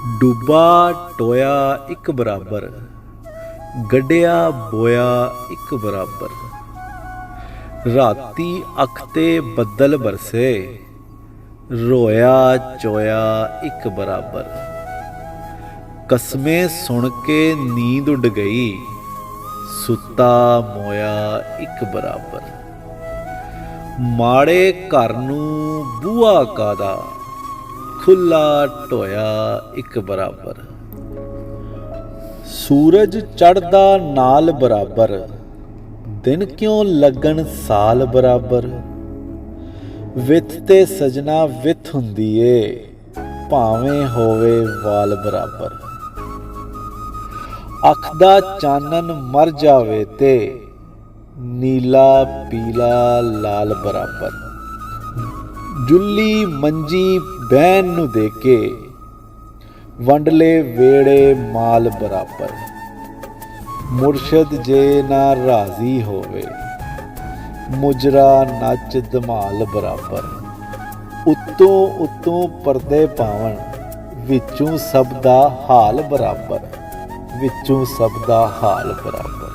ਡੁੱਬਾ ਟੋਇਆ ਇੱਕ ਬਰਾਬਰ, ਗੱਡਿਆ ਬੋਇਆ ਇੱਕ ਬਰਾਬਰ। ਰਾਤੀ ਅੱਖ ਤੇ ਬੱਦਲ ਬਰਸੇ, ਰੋਇਆ ਚੋਇਆ ਇੱਕ ਬਰਾਬਰ। ਕਸਮੇ ਸੁਣ ਕੇ ਨੀਂਦ ਉੱਡ ਗਈ, ਸੁੱਤਾ ਮੋਇਆ ਇੱਕ ਬਰਾਬਰ। ਮਾੜੇ ਘਰ ਨੂੰ ਬੂਹਾ ਕਾਦਾ, ਖੁੱਲਾ ਢੋਇਆ ਇੱਕ ਬਰਾਬਰ। ਸੂਰਜ ਚੜ੍ਹਦਾ ਨਾਲ ਬਰਾਬਰ, ਦਿਨ ਕਿਉਂ ਲੱਗਣ ਸਾਲ ਬਰਾਬਰ। ਵਿੱਥ ਤੇ ਸਜਣਾ ਵਿੱਥ ਹੁੰਦੀ ਏ, ਭਾਵੇਂ ਹੋਵੇ ਵਾਲ ਬਰਾਬਰ। ਅੱਖ ਦਾ ਚਾਨਣ ਮਰ ਜਾਵੇ ਤੇ ਨੀਲਾ ਪੀਲਾ ਲਾਲ ਬਰਾਬਰ। ਜੁੱਲੀ ਮੰਜੀ ਬਹਿਣ ਨੂੰ ਦੇ ਕੇ, ਵੰਡਲੇ ਵੇੜੇ ਮਾਲ ਬਰਾਬਰ। ਮੁਰਸ਼ਦ ਜੇ ਨਾ ਰਾਜ਼ੀ ਹੋਵੇ, ਮੁਜਰਾ ਨੱਚ ਧਮਾਲ ਬਰਾਬਰ। ਉੱਤੋਂ ਉੱਤੋਂ ਪਰਦੇ ਪਾਵਣ, ਵਿੱਚੋਂ ਸਭ ਦਾ ਹਾਲ ਬਰਾਬਰ, ਵਿੱਚੋਂ ਸਭ ਦਾ ਹਾਲ ਬਰਾਬਰ।